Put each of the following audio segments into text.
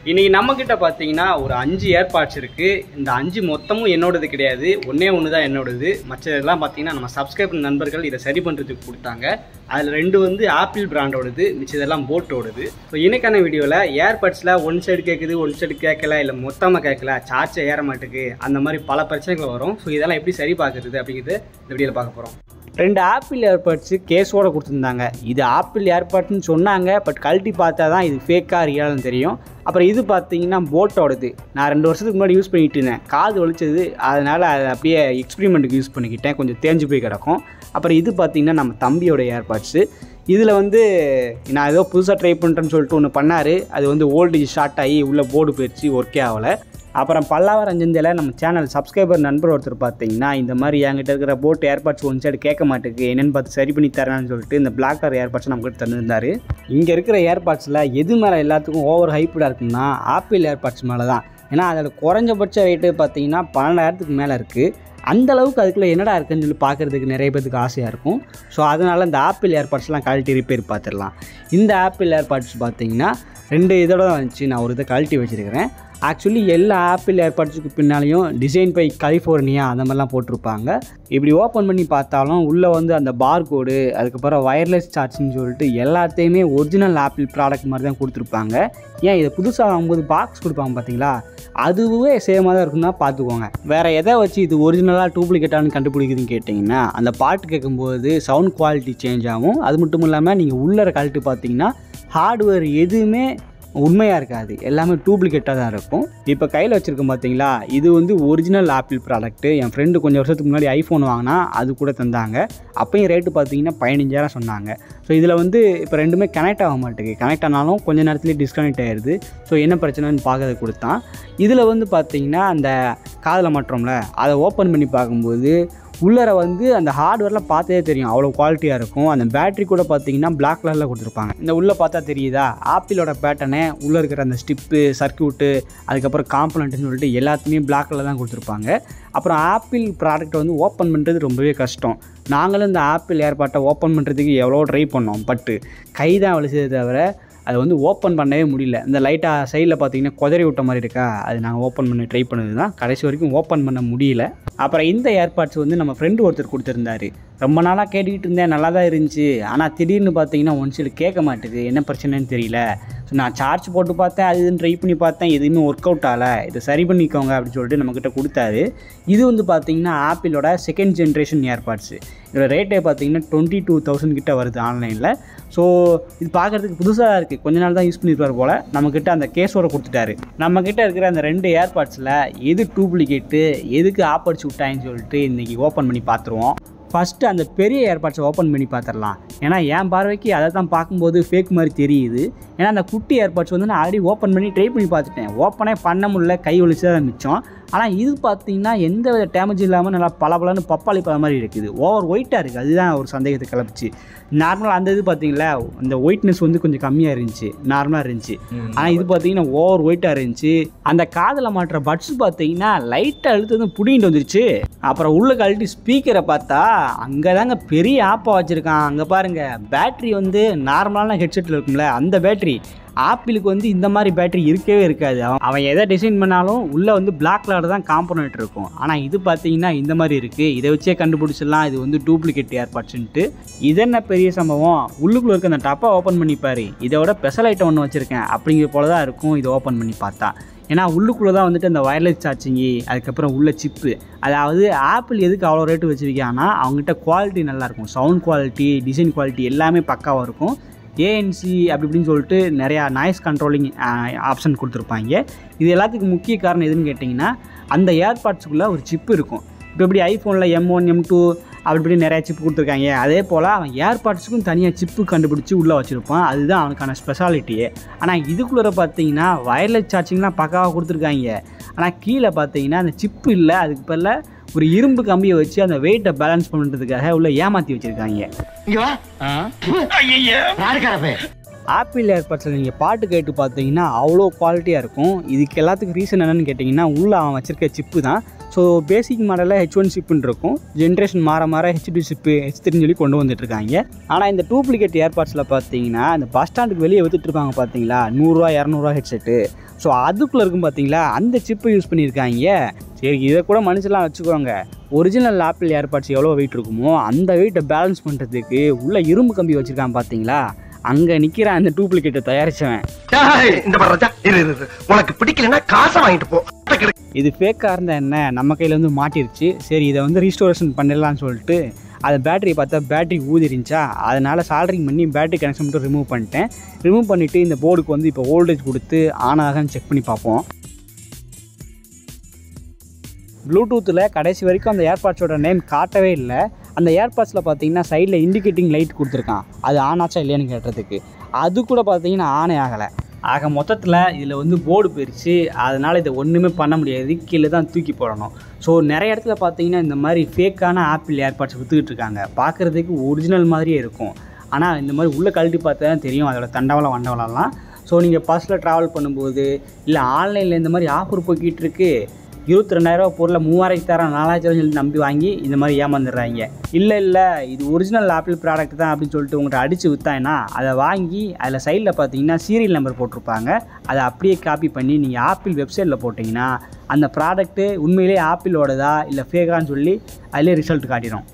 இன்னைக்கு நம்ம கிட்ட பாத்தீங்கன்னா ஒரு 5 ஏர்பாட்ஸ் இருக்கு. இந்த 5 மொத்தமும் என்னோடது கிடையாது, ஒன்று தான் என்னோடது. மற்றதெல்லாம் பாத்தீங்கன்னா நம்ம சப்ஸ்கிரைபர் நண்பர்கள் இதை சரி பண்றதுக்கு கொடுத்தாங்க. அதில் 2 வந்து ஆப்பிள் பிராண்டோடது, மிச்சதெல்லாம் போட்டோடது. ஸோ இன்னைக்கான வீடியோவில் ஏர்பாட்ஸில் ஒன் சைடு கேட்குது, ஒன் சைடு கேட்கல, இல்லை மொத்தமாக கேட்கல, சார்ஜ் ஏற மாட்டேங்குது, அந்த மாதிரி பல பிரச்சனைகள் வரும். ஸோ இதெல்லாம் எப்படி சரி பார்க்குறது அப்படிங்கிறது இந்த வீடியோவில் பார்க்க போகிறோம். 2 ஆப்பிள் ஏர்பாட்ஸு கேஸோடு கொடுத்துருந்தாங்க. இது ஆப்பிள் ஏர்பாட்ஸ்னு சொன்னாங்க, பட் கழட்டி பார்த்தா தான் இது ஃபேக்காக ரியல்னு தெரியும். அப்புறம் இது பார்த்தீங்கன்னா போட்டோடது. நான் 2 வருஷத்துக்கு முன்னாடி யூஸ் பண்ணிகிட்டு இருந்தேன், காது வலிச்சது, அதனால் அதை அப்படியே எக்ஸ்பிரிமெண்ட்டுக்கு யூஸ் பண்ணிக்கிட்டேன், கொஞ்சம் தேஞ்சு போய் கிடக்கும். அப்புறம் இது பார்த்தீங்கன்னா நம்ம தம்பியோட ஏர்பாட்ஸு. இதில் வந்து நான் ஏதோ புதுசாக ட்ரை பண்ணுறேன்னு சொல்லிட்டு ஒன்று பண்ணார். அது வந்து ஓல்டேஜ் ஷார்ட் ஆகி உள்ளே போர்டு போயிடுச்சு, ஒர்க்கே ஆகலை. அப்புறம் பல்லாவரஞ்சந்தில் நம்ம சேனல் சப்ஸ்கிரைபர் நண்பர் ஒருத்தர் பார்த்தீங்கன்னா இந்த மாதிரி என்கிட்ட இருக்கிற போட் ஏர்பாட்ஸ் ஒன் சைடு கேட்க மாட்டேங்குது, என்னென்னு பார்த்து சரி பண்ணி தரேன்னு சொல்லிட்டு இந்த பிளாக் கலர் ஏர்பாட்ஸ் நம்மகிட்ட தந்துருந்தார். இங்கே இருக்கிற ஏர்பாட்ஸில் எது மேலே எல்லாத்துக்கும் ஓவர் ஹைப்டாக இருக்குன்னா ஆப்பிள் ஏர்பாட்ஸ் மேலே தான். ஏன்னா அதில் குறைஞ்சபட்ச ரேட்டு பார்த்தீங்கன்னா 12,000க்கு மேலே இருக்குது. அந்தளவுக்கு அதுக்குள்ளே என்னடா இருக்குன்னு சொல்லி பார்க்குறதுக்கு நிறைய பேருக்கு ஆசையாக இருக்கும். ஸோ அதனால் இந்த ஆப்பிள் ஏர்பாட்ஸ்லாம் கழட்டி ரிப்பேர் பார்த்துடலாம். இந்த ஆப்பிள் ஏர்பாட்ஸ் பார்த்தீங்கன்னா 2 இதோட தான் வந்துச்சு. நான் ஒரு இதை கழட்டி வச்சுருக்கிறேன். ஆக்சுவலி எல்லா ஆப்பிள் ஏர்பாட்ஸுக்கு பின்னாலேயும் டிசைன் பை கலிஃபோர்னியா அந்த மாதிரிலாம் போட்டிருப்பாங்க. இப்படி ஓப்பன் பண்ணி பார்த்தாலும் உள்ளே வந்து அந்த பார் கோடு, அதுக்கப்புறம் வயர்லெஸ் சார்ஜின்னு சொல்லிட்டு எல்லாத்தையுமே ஒரிஜினல் ஆப்பிள் ப்ராடக்ட் மாதிரி தான் கொடுத்துருப்பாங்க. ஏன் இதை புதுசாக வாங்கும்போது பாக்ஸ் கொடுப்பாங்க பார்த்தீங்களா, அதுவே சேமாக தான் இருக்குன்னா பார்த்துக்கோங்க. வேறு எதை வச்சு இது ஒரிஜினலாக டூப்ளிகேட்டானு கண்டுபிடிக்குதுன்னு கேட்டிங்கன்னா, அந்த பாட்டு கேட்கும்போது சவுண்ட் குவாலிட்டி சேஞ்ச் ஆகும். அது மட்டும் இல்லாமல் நீங்கள் உள்ளே கழட்டி பார்த்தீங்கன்னா ஹார்ட்வேர் எதுவுமே உண்மையாக இருக்காது, எல்லாமே டூப்ளிகேட்டாக தான் இருக்கும். இப்போ கையில் வச்சுருக்கோம் பார்த்தீங்களா, இது வந்து ஒரிஜினல் ஆப்பிள் ப்ராடக்ட்டு. என் ஃப்ரெண்டு கொஞ்சம் வருஷத்துக்கு முன்னாடி ஐஃபோன் வாங்கினா அது கூட தந்தாங்க. அப்போயும் ரேட்டு பார்த்தீங்கன்னா 15,000 சொன்னாங்க. ஸோ இதில் வந்து இப்போ ரெண்டுமே கனெக்ட் ஆக மாட்டேங்குது. கனெக்ட் ஆனாலும் கொஞ்சம் நேரத்துலேயே டிஸ்கனெக்ட் ஆகிடுது. ஸோ என்ன பிரச்சனைன்னு பார்க்கறது கொடுத்தான். இதில் வந்து பார்த்தீங்கன்னா அந்த காதில் மாற்றோம்ல, அதை ஓப்பன் பண்ணி பார்க்கும்போது உள்ளர வந்து அந்த ஹார்ட்வேர்லாம் பார்த்தே தெரியும், அவ்வளோ குவாலிட்டியாக இருக்கும். அந்த பேட்ரி கூட பார்த்தீங்கன்னா பிளாக் கலரில் கொடுத்துருப்பாங்க. இந்த உள்ளே பார்த்தா தெரியுதா, ஆப்பிளோட பேட்டர்னே உள்ளே இருக்கிற அந்த ஸ்டிப்பு, சர்க்யூட்டு, அதுக்கப்புறம் காம்பனண்ட்டுன்னு சொல்லிட்டு எல்லாத்தையுமே பிளாக் கலரில் தான் கொடுத்துருப்பாங்க. அப்புறம் ஆப்பிள் ப்ராடக்ட்டை வந்து ஓப்பன் பண்ணுறது ரொம்பவே கஷ்டம். நாங்களும் இந்த ஆப்பிள் ஏர்பாட்டை ஓப்பன் பண்ணுறதுக்கு எவ்வளோ ட்ரை பண்ணோம், பட்டு கை தான் வலிச்சதை தவிர அதை வந்து ஓப்பன் பண்ணவே முடியல. இந்த லைட்டாக சைடில் பார்த்தீங்கன்னா குதறி விட்ட மாதிரி இருக்கா, அது நாங்கள் ஓப்பன் பண்ணி ட்ரை பண்ணது தான், கடைசி வரைக்கும் ஓப்பன் பண்ண முடியல. அப்புறம் இந்த ஏர்பாட்ஸ் வந்து நம்ம ஃப்ரெண்டு ஒருத்தர் கொடுத்துருந்தாரு. ரொம்ப நாளாக கேட்டுக்கிட்டு இருந்தேன், நல்லா தான் இருந்துச்சு. ஆனால் திடீர்னு பார்த்தீங்கன்னா ஒன் சைடு கேட்க மாட்டேது, என்ன பிரச்சனைன்னு தெரியல. ஸோ நான் சார்ஜ் போட்டு பார்த்தேன், அது இதுன்னு ட்ரை பண்ணி பார்த்தேன், எதுவுமே ஒர்க் அவுட் ஆகலை, இதை சரி பண்ணிக்கோங்க அப்படின்னு சொல்லிட்டு நம்மக்கிட்ட கொடுத்தாரு. இது வந்து பார்த்தீங்கன்னா ஆப்பிளோட 2nd ஜென்ரேஷன் ஏர்பாட்ஸு. இதோட ரேட்டே பார்த்தீங்கன்னா 22,000 கிட்ட வருது ஆன்லைனில். ஸோ இது பார்க்குறதுக்கு புதுசாக இருக்குது, கொஞ்ச நாள் தான் யூஸ் பண்ணியிருப்பார் போல். நம்மக்கிட்ட அந்த கேஸோடு கொடுத்துட்டாரு. நம்மக்கிட்ட இருக்கிற அந்த 2 ஏர்பாட்ஸில் எது டூப்ளிகேட்டு, எதுக்கு ஆப்படிச்சு விட்டாங்கன்னு சொல்லிட்டு இன்றைக்கி ஓப்பன் பண்ணி பார்த்துருவோம். ஃபஸ்ட்டு அந்த பெரிய ஏர்பாட்ஸை ஓப்பன் பண்ணி பார்த்துடலாம். ஏன்னா என் பார்வைக்கு அதை தான் பார்க்கும்போது ஃபேக் மாதிரி தெரியுது. ஏன்னா அந்த குட்டி ஏர்பாட்ஸ் வந்து நான் ஆல்ரெடி ஓப்பன் பண்ணி ட்ரை பண்ணி பார்த்துட்டேன், ஓப்பனே பண்ண முடியல, கை ஒழிச்சு தான் மிச்சம். ஆனால் இது பார்த்தீங்கன்னா எந்த வித டேமேஜ் இல்லாமல் நல்லா பளபளன்னு பப்பாளி பழம் மாதிரி இருக்குது. ஓவர் ஒயிட்டாக இருக்குது, அதுதான் ஒரு சந்தேகத்தை கிளப்பிச்சு. நார்மலாக அந்த இது பார்த்தீங்களா, அந்த ஒயிட்னஸ் வந்து கொஞ்சம் கம்மியாக இருந்துச்சு, நார்மலாக இருந்துச்சு. ஆனால் இது பார்த்தீங்கன்னா ஓவர் ஒயிட்டாக இருந்துச்சு. அந்த காதில் மாட்டுற பட்ஸ் பார்த்தீங்கன்னா லைட்டாக அழுத்து வந்து புடிங்கிட்டு வந்துருச்சு. அப்புறம் உள்ள கழட்டி ஸ்பீக்கரை பார்த்தா அங்கே தாங்க பெரிய ஆப்பா வச்சுருக்கான். அங்கே பாருங்கள், பேட்ரி வந்து நார்மலான ஹெட்செட்டில் இருக்கும்ல அந்த பேட்ரி, ஆப்பிளுக்கு வந்து இந்த மாதிரி பேட்டரி இருக்கவே இருக்காது. அவன் எதை டிசைன் பண்ணாலும் உள்ளே வந்து பிளாக் கலர் தான் காம்பனண்ட் இருக்கும். ஆனால் இது பார்த்தீங்கன்னா இந்த மாதிரி இருக்குது. இதை வச்சே கண்டுபிடிச்சிடலாம் இது வந்து டூப்ளிகேட் ஏர்பாட்ஸ்ன்ட்டு. இது என்ன பெரிய சம்பவம், உள்ளுக்குள்ளே இருக்க அந்த டப்பா ஓப்பன் பண்ணிப்பார், இதோட ஸ்பெஷல் ஐட்டம் ஒன்று வச்சுருக்கேன் அப்படிங்கிற போல தான் இருக்கும் இதை ஓப்பன் பண்ணி பார்த்தா. ஏன்னா உள்ளுக்குள்ளே தான் வந்துட்டு அந்த வயர்லெஸ் சார்ஜிங்கு, அதுக்கப்புறம் உள்ள சிப்பு. அதாவது ஆப்பிள் எதுக்கு அவ்வளோ ரேட்டு வச்சுருக்காங்கன்னா அவங்ககிட்ட குவாலிட்டி நல்லாயிருக்கும், சவுண்ட் குவாலிட்டி, டிசைன் குவாலிட்டி எல்லாமே பக்காவாக இருக்கும். ஏஎன்சி அப்படி இப்படின்னு சொல்லிட்டு நிறையா நாய்ஸ் கண்ட்ரோலிங் ஆப்ஷன் கொடுத்துருப்பாங்க. இது எல்லாத்துக்கும் முக்கிய காரணம் எதுன்னு கேட்டிங்கன்னா, அந்த ஏர்பாட்ஸுக்குள்ளே ஒரு சிப்பு இருக்கும். இப்போ எப்படி ஐஃபோனில் M1 M2 அப்படி இப்படி நிறையா சிப்பு கொடுத்துருக்காங்க, அதே போல் அவன் ஏர்பாட்ஸுக்கும் தனியாக சிப்பு கண்டுபிடிச்சி உள்ளே வச்சுருப்பான். அதுதான் அவனுக்கான ஸ்பெஷாலிட்டியே. ஆனால் இதுக்குள்ளே பார்த்தீங்கன்னா வயர்லெஸ் சார்ஜிங்லாம் பக்காவாக கொடுத்துருக்காங்க. ஆனால் கீழே பார்த்தீங்கன்னா அந்த சிப்பு இல்லை, அதுக்கு பதிலாக ஒரு இரும்பு கம்பியை வச்சு அந்த வெயிட்டை பேலன்ஸ் பண்ணுறதுக்காக உள்ள ஏமாற்றி வச்சுருக்காங்க. ஆப்பிள் ஏர்பாட்ஸில் நீங்கள் பாட்டு கேட்டு பார்த்தீங்கன்னா அவ்வளோ குவாலிட்டியாக இருக்கும். இதுக்கு எல்லாத்துக்கும் ரீசன் என்னென்னு கேட்டிங்கன்னா, உள்ளே அவன் வச்சுருக்க சிப்பு தான். ஸோ பேசிக் மாடலில் H1 சிப்புன்னு இருக்கும், ஜென்ரேஷன் மாற H2 சிப்பு H3 சொல்லி கொண்டு வந்துட்டுருக்காங்க. ஆனால் இந்த டூப்ளிகேட் ஏர்பாட்ஸில் பார்த்தீங்கன்னா அந்த பஸ் ஸ்டாண்டுக்கு வெளியே விற்றுட்ருப்பாங்க பார்த்தீங்களா, 100 ரூபா 200 ரூபா ஹெட்செட்டு, ஸோ அதுக்குள்ளே இருக்கும் பார்த்தீங்களா, அந்த சிப்பை யூஸ் பண்ணியிருக்காங்க. சரி, இதை கூட மனுஷெல்லாம் வச்சுக்கோங்க. ஒரிஜினல் ஆப்பிள் ஏர்பாட்ஸ் எவ்வளோ வெயிட் இருக்குமோ அந்த வெயிட்டை பேலன்ஸ் பண்ணுறதுக்கு உள்ள இரும்பு கம்பி வச்சுருக்கான் பார்த்தீங்களா, அங்கே நிற்கிற அந்த டூப்ளிகேட்டை தயாரிச்சவன். உனக்கு பிடிக்கலன்னா காசை வாங்கிட்டு போ. இது ஃபேக்காக இருந்தால் என்ன, நம்ம கையில் வந்து மாட்டிருச்சு. சரி, இதை வந்து ரீஸ்டோரேஷன் பண்ணிடலான்னு சொல்லிட்டு அதை பேட்டரி பார்த்தா பேட்டரி ஊதிருந்துச்சா, அதனால் சால்டரிங் பண்ணி பேட்டரி கனெக்ஷன் மட்டும் ரிமூவ் பண்ணிட்டேன். ரிமூவ் பண்ணிவிட்டு இந்த போர்டுக்கு வந்து இப்போ வோல்டேஜ் கொடுத்து ஆன் ஆகான்னு செக் பண்ணி பார்ப்போம். ப்ளூடூத்தில் கடைசி வரைக்கும் அந்த ஏர்பாட்ஸோட நேம் காட்டவே இல்லை. அந்த ஏர்பாட்ஸில் பார்த்தீங்கன்னா சைடில் இண்டிகேட்டிங் லைட் கொடுத்துருக்கான், அது ஆன் ஆச்சா இல்லையான்னு கேட்டதுக்கு. அது கூட பார்த்தீங்கன்னா ஆனே ஆகலை. ஆக மொத்தத்தில் இதில் வந்து போர்டு போயிடுச்சு. அதனால் இதை ஒன்றுமே பண்ண முடியாது, கீழே தான் தூக்கி போடணும். ஸோ நிறைய இடத்துல பார்த்தீங்கன்னா இந்த மாதிரி ஃபேக்கான ஆப்பிள் ஏர்பாட்ஸ் விற்றுக்கிட்டு இருக்காங்க. பார்க்குறதுக்கு ஒரிஜினல் மாதிரியே இருக்கும், ஆனால் இந்த மாதிரி உள்ளே கழட்டி பார்த்தா தான் தெரியும் அதோட தண்டவளம் வண்டவளம்லாம். ஸோ நீங்கள் பஸ்ஸில் ட்ராவல் பண்ணும்போது இல்லை ஆன்லைனில் இந்த மாதிரி ஆஃபர் போய்கிட்டு இருக்கு, 22,000 பொருளை 3,000 தரேன் 4,000 சொல்லி நம்பி வாங்கி இந்த மாதிரி ஏமாந்துடுறாங்க. இல்லை இது ஒரிஜினல் ஆப்பிள் ப்ராடக்ட் தான் அப்படின்னு சொல்லிட்டு உங்கள்கிட்ட அடித்து விற்றாங்கன்னா அதை வாங்கி அதில் சைடில் பார்த்தீங்கன்னா சீரியல் நம்பர் போட்டிருப்பாங்க. அதை அப்படியே காப்பி பண்ணி நீங்கள் ஆப்பிள் வெப்சைட்டில் போட்டிங்கன்னா அந்த ப்ராடக்ட்டு உண்மையிலே ஆப்பிளோடதா இல்லை ஃபேக்கான்னு சொல்லி அதிலே ரிசல்ட் காட்டிடும்.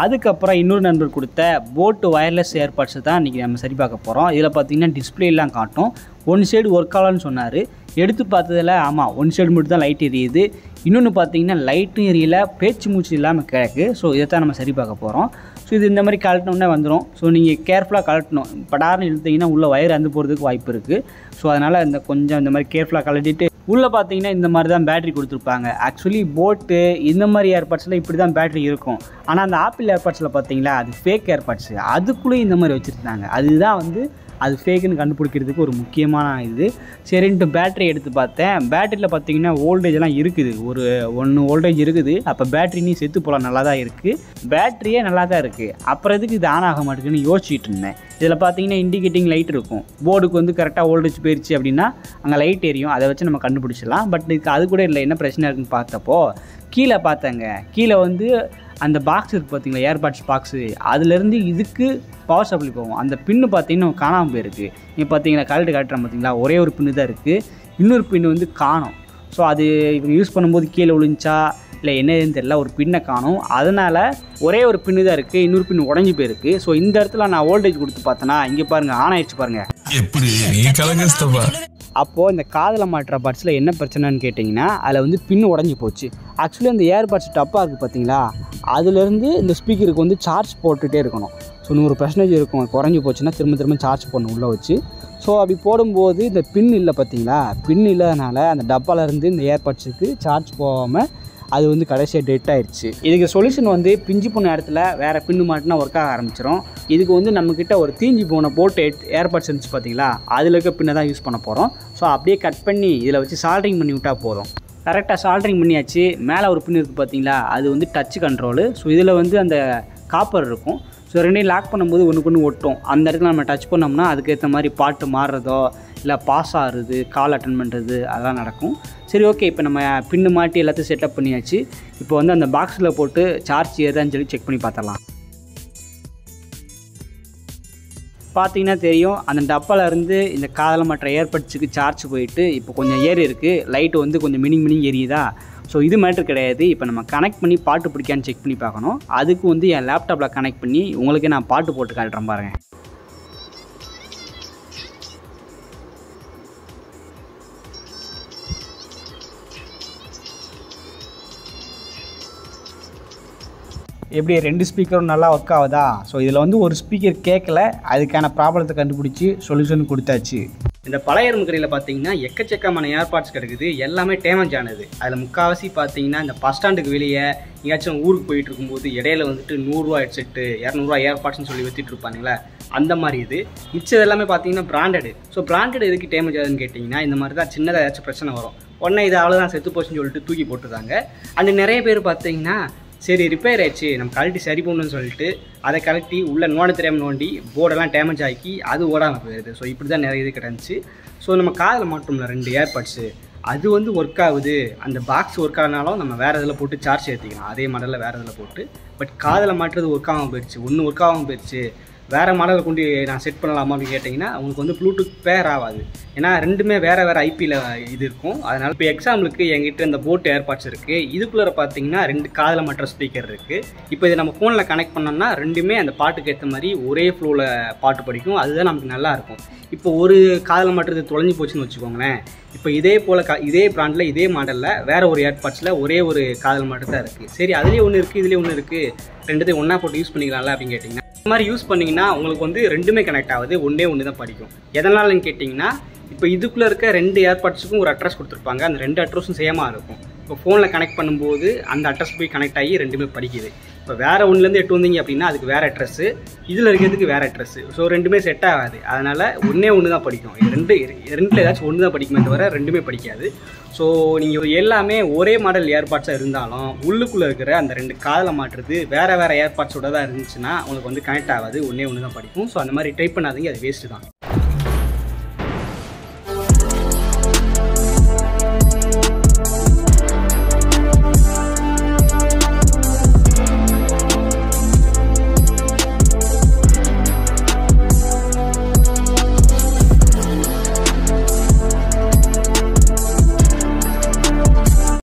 அதுக்கப்புறம் இன்னொரு நண்பர் கொடுத்த போட் வயர்லெஸ் ஏர்பாட்ஸை தான் இன்றைக்கி நம்ம சரி பார்க்க போகிறோம். இதில் பார்த்தீங்கன்னா டிஸ்பிளேலாம் காட்டும். ஒன் சைடு ஒர்க் ஆகலான்னு சொன்னார். எடுத்து பார்த்ததில் ஆமாம், ஒன் சைடு மட்டும் தான் லைட் எரியுது. இன்னொன்று பார்த்தீங்கன்னா லைட்டும் எரியல, பேச்சு மூச்சு இல்லாமல் கிடக்கு. ஸோ இதை தான் நம்ம சரி பார்க்க போகிறோம். ஸோ இது இந்த மாதிரி கழட்டினோன்னே வந்துடும். ஸோ நீங்கள் கேர்ஃபுல்லாக கழட்டணும். படார்னு இழுத்தீங்கன்னா உள்ளே வயர் அந்து போகிறதுக்கு வாய்ப்பு இருக்குது. ஸோ அதனால் கொஞ்சம் இந்த மாதிரி கேர்ஃபுல்லாக கழட்டிட்டு உள்ளே பார்த்தீங்கன்னா இந்த மாதிரி தான் பேட்டரி கொடுத்துருப்பாங்க. ஆக்சுவலி போட்டு இந்த மாதிரி ஏர்பாட்ஸில் இப்படி தான் பேட்டரி இருக்கும். ஆனால் அந்த ஆப்பிள் ஏர்பாட்ஸில் பார்த்தீங்களா அது ஃபேக் ஏர்பாட்ஸு, அதுக்குள்ளேயும் இந்த மாதிரி வச்சுருந்தாங்க. அதுதான் வந்து அது ஃபேக்குன்னு கண்டுபிடிக்கிறதுக்கு ஒரு முக்கியமான இது. சரின்ட்டு பேட்டரி எடுத்து பார்த்தேன். பேட்டரியில் பார்த்தீங்கன்னா வோல்டேஜெல்லாம் இருக்குது, ஒரு 1 வோல்டேஜ் இருக்குது. அப்போ பேட்டரினி செத்து போகலாம், நல்லா தான் இருக்குது, பேட்டரியே நல்லா தான் இருக்குது. அப்புறம் எதுக்கு இது ஆன் ஆக மாட்டேங்குன்னு யோசிச்சுட்டு இருந்தேன். இதில் பார்த்தீங்கன்னா இண்டிகேட்டிங் லைட் இருக்கும். போர்டுக்கு வந்து கரெக்டாக வோல்டேஜ் போயிடுச்சு அப்படின்னா அங்கே லைட் எரியும், அதை வச்சு நம்ம கண்டுபிடிச்சிடலாம். பட் இதுக்கு அது கூட இல்லை, என்ன பிரச்சனை இருக்குன்னு பார்த்தப்போ கீழே பார்த்தேங்க. கீழே வந்து அந்த பாக்ஸ் இருக்குது பார்த்தீங்களா, ஏர்பாட்ஸ் பாக்ஸு, அதுலேருந்து இதுக்கு பவர் சப்ளை போகும். அந்த பின்னு பார்த்தீங்கன்னா காணாமல் போயிருக்கு. இப்போ பார்த்தீங்கன்னா காட்டுறேன் பார்த்தீங்களா, ஒரே ஒரு பின்னு தான் இருக்குது, இன்னொரு பின்னு வந்து காணும். ஸோ அது இவங்க யூஸ் பண்ணும்போது கீழே விழுந்துச்சா இல்லை என்னதுன்னு தெரியல, ஒரு பின்னை காணும். அதனால் ஒரே ஒரு பின்னு தான் இருக்குது, இன்னொரு பின்னு உடஞ்சி போயிருக்கு. ஸோ இந்த இடத்துல நான் வோல்டேஜ் கொடுத்து பார்த்தேன்னா இங்கே பாருங்கள் ஆன் ஆயிடுச்சு பாருங்கள். அப்போது இந்த காதில் மாட்டுற பாட்ஸில் என்ன பிரச்சனைன்னு கேட்டிங்கன்னா அதில் வந்து பின்னு உடஞ்சி போச்சு. ஆக்சுவலி அந்த ஏர்பாட்ஸ் டப்பாக இருக்குது பார்த்தீங்களா, அதுலேருந்து இந்த ஸ்பீக்கருக்கு வந்து சார்ஜ் போட்டுகிட்டே இருக்கணும். ஸோ 100% இருக்கும், குறைஞ்சி போச்சுன்னா திரும்ப சார்ஜ் பண்ணணும் உள்ளே வச்சு. ஸோ அப்படி போடும்போது இந்த பின் இல்லை பார்த்தீங்களா, பின் இல்லாதனால அந்த டப்பாலேருந்து இந்த ஏர்பாட்ஸுக்கு சார்ஜ் போகாமல் அது வந்து கடைசியாக டெட் ஆயிடுச்சு. இதுக்கு சொல்யூஷன் வந்து பிஞ்சு போன இடத்துல வேறு பின்னு மாட்டினா ஒர்க் ஆக ஆரம்பிச்சிடும். இதுக்கு வந்து நம்மக்கிட்ட ஒரு தீஞ்சி போன போட்டு ஏர்பாட்ஸ் இருந்துச்சு பார்த்தீங்களா, அதில் இருக்க பின்னை தான் யூஸ் பண்ண போகிறோம். ஸோ அப்படியே கட் பண்ணி இதில் வச்சு சால்டரிங் பண்ணி விட்டால் போதும். கரெக்டாக சால்டரிங் பண்ணியாச்சு. மேலே ஒரு பின் இருக்குது பார்த்தீங்களா, அது வந்து டச் கண்ட்ரோலு. ஸோ இதில் வந்து அந்த காப்பர் இருக்கும். ஸோ ரெண்டையும் லாக் பண்ணும்போது ஒன்று ஒட்டும். அந்த இடத்துல நம்ம டச் பண்ணோம்னா அதுக்கேற்ற மாதிரி பாட்டு மாறுறதோ இல்லை பாஸ் ஆகுறது, கால் அட்டன் பண்ணுறது அதெல்லாம் நடக்கும். சரி, ஓகே, இப்போ நம்ம பின்னு மாட்டி எல்லாத்தையும் செட்டப் பண்ணியாச்சு. இப்போ வந்து அந்த பாக்ஸில் போட்டு சார்ஜ் ஏதான்னு சொல்லி செக் பண்ணி பார்த்தலாம். பார்த்தீங்கன்னா தெரியும், அந்த டப்பாவில் இருந்து இந்த காதில் மற்ற ஏர்பட்ஸுக்கு சார்ஜ் போயிட்டு இப்போ கொஞ்சம் ஏறி இருக்குது. லைட்டு வந்து கொஞ்சம் மினிங் எரியுதா. ஸோ இது மேட்ரு கிடையாது. இப்போ நம்ம கனெக்ட் பண்ணி பாட்டு பிடிக்கான்னு செக் பண்ணி பார்க்கணும். அதுக்கு வந்து என் லேப்டாப்பில் கனெக்ட் பண்ணி உங்களுக்கே நான் பாட்டு போட்டு காட்டுறேன் பாருங்கள். எப்படி 2 ஸ்பீக்கரும் நல்லா ஒர்க் ஆகுதா. ஸோ இதில் வந்து ஒரு ஸ்பீக்கர் கேட்கல, அதுக்கான ப்ராப்ளத்தை கண்டுபிடிச்சி சொல்யூஷன் கொடுத்தாச்சு. இந்த பழைய எறும்பு கடையில் பார்த்தீங்கன்னா எக்கச்சக்கமான ஏர்பாட்ஸ் கிடைக்குது, எல்லாமே டேமேஜ் ஆனது. அதில் முக்கால்வாசி பார்த்தீங்கன்னா இந்த பஸ் ஸ்டாண்டுக்கு வெளியே எங்கேயாச்சும் ஊருக்கு போயிட்டு இருக்கும்போது இடையில வந்துட்டு 100 ரூபா ஹெட்செட்டு 200 ரூபா ஏர்பாட்ஸ்னு சொல்லி விற்றுட்டு இருப்பாங்களே, அந்த மாதிரி இது. மிச்சது எல்லாமே பார்த்தீங்கன்னா பிராண்டடு. ஸோ பிராண்டட் எதுக்கு டேமேஜ் ஆகுதுன்னு கேட்டிங்கன்னா இந்த மாதிரி தான் சின்னதாக ஏதாச்சும் பிரச்சனை வரும், உடனே இது அவ்வளோதான் செத்து போச்சுன்னு சொல்லிட்டு தூக்கி போட்டுருந்தாங்க. அந்த நிறைய பேர் பார்த்தீங்கன்னா சரி ரிப்பேர் ஆயிடுச்சு நம்ம கழட்டி சரி பண்ணணும்னு சொல்லிட்டு அதை கழட்டி உள்ளே நோண்ட தெரியாமல் நோண்டி போர்டெல்லாம் டேமேஜ் ஆக்கி அது ஓடாமல் போயிடுது. ஸோ இப்படி தான் நிறைய இது கிடந்துச்சு. ஸோ நம்ம காதில் மாட்டோம்ல 2 ஏர்பாட்ஸு, அது வந்து ஒர்க் ஆகுது. அந்த பாக்ஸ் ஒர்க் ஆனாலும் நம்ம வேறு இதில் போட்டு சார்ஜ் ஏற்றிக்கலாம், அதே மாடலில் வேறு இதில் போட்டு. பட் காதில் மாட்டுறது ஒர்க் ஆகாமல் போயிடுச்சு, ஒன்று ஒர்க் ஆகாமல் போயிடுச்சு. வேறு மாடலில் கொண்டு நான் செட் பண்ணலாமா அப்படின்னு கேட்டிங்கன்னா உங்களுக்கு வந்து ப்ளூடூத் பேர் ஆகாது. ஏன்னா ரெண்டுமே வேறு ஐபியில் இது இருக்கும். அதனால் இப்போ எக்ஸாம்பிளுக்கு என்கிட்ட இந்த போட் ஏர்பாட்ஸ் இருக்குது. இதுக்குள்ளே பார்த்தீங்கன்னா 2 காதில் மற்ற ஸ்பீக்கர் இருக்குது. இப்போ இதை நம்ம ஃபோனில் கனெக்ட் பண்ணோம்னா ரெண்டுமே அந்த பாட்டுக்கு ஏற்ற மாதிரி ஒரே ஃப்ளோவில் பாட்டு படிக்கும். அதுதான் நமக்கு நல்லாயிருக்கும். இப்போ ஒரு காதில் மட்டும் தொலைஞ்சி போச்சுன்னு வச்சுக்கோங்களேன். இப்போ இதே போல் இதே பிராண்டில் இதே மாடலில் வேறு ஒரு ஏர்பாட்ஸில் ஒரே ஒரு காதில் மட்டும் தான் இருக்குது. சரி, அதுலேயே ஒன்று இருக்குது இதுலேயே ஒன்று இருக்குது, ரெண்டுத்தையும் ஒன்றா போட்டு யூஸ் பண்ணிக்கலாம்ல அப்படின்னு கேட்டிங்கன்னா இந்த மாதிரி யூஸ் பண்ணிங்கன்னா உங்களுக்கு வந்து ரெண்டுமே கனெக்ட் ஆகுது, ஒன்று தான் படிக்கும். எதனாலன்னு கேட்டிங்கன்னா இப்போ இதுக்குள்ளே இருக்க 2 ஏர்பாட்ஸுக்கும் ஒரு அட்ரஸ் கொடுத்துருப்பாங்க. அந்த 2 அட்ரஸும் சேமாக இருக்கும். இப்போ ஃபோனில் கனெக்ட் பண்ணும்போது அந்த அட்ரஸ் போய் கனெக்ட் ஆகி ரெண்டுமே படிக்குது. இப்போ வேறு ஒன்றுலேருந்து 8 வந்தீங்க அப்படின்னா அதுக்கு வேறு அட்ரஸ்ஸு, இதில் இருக்கிறதுக்கு வேறு அட்ரஸ்ஸு. ஸோ ரெண்டுமே செட் ஆகாது. அதனால் ஒன்று தான் படிக்கும். ரெண்டில் ஏதாச்சும் ஒன்று தான் படிக்குமே தவிர ரெண்டுமே படிக்காது. ஸோ நீங்கள் எல்லாமே ஒரே மாடல் ஏர்பாட்ஸாக இருந்தாலும் உள்ளுக்குள்ளே இருக்கிற அந்த 2 காதில் மாட்டுறது வேறு ஏர்பாட்ஸோட தான் இருந்துச்சுன்னா உங்களுக்கு வந்து கனெக்ட் ஆகாது, ஒன்று தான் படிக்கும். ஸோ அந்த மாதிரி ட்ரை பண்ணாதீங்க, அது வேஸ்ட்டு தான்.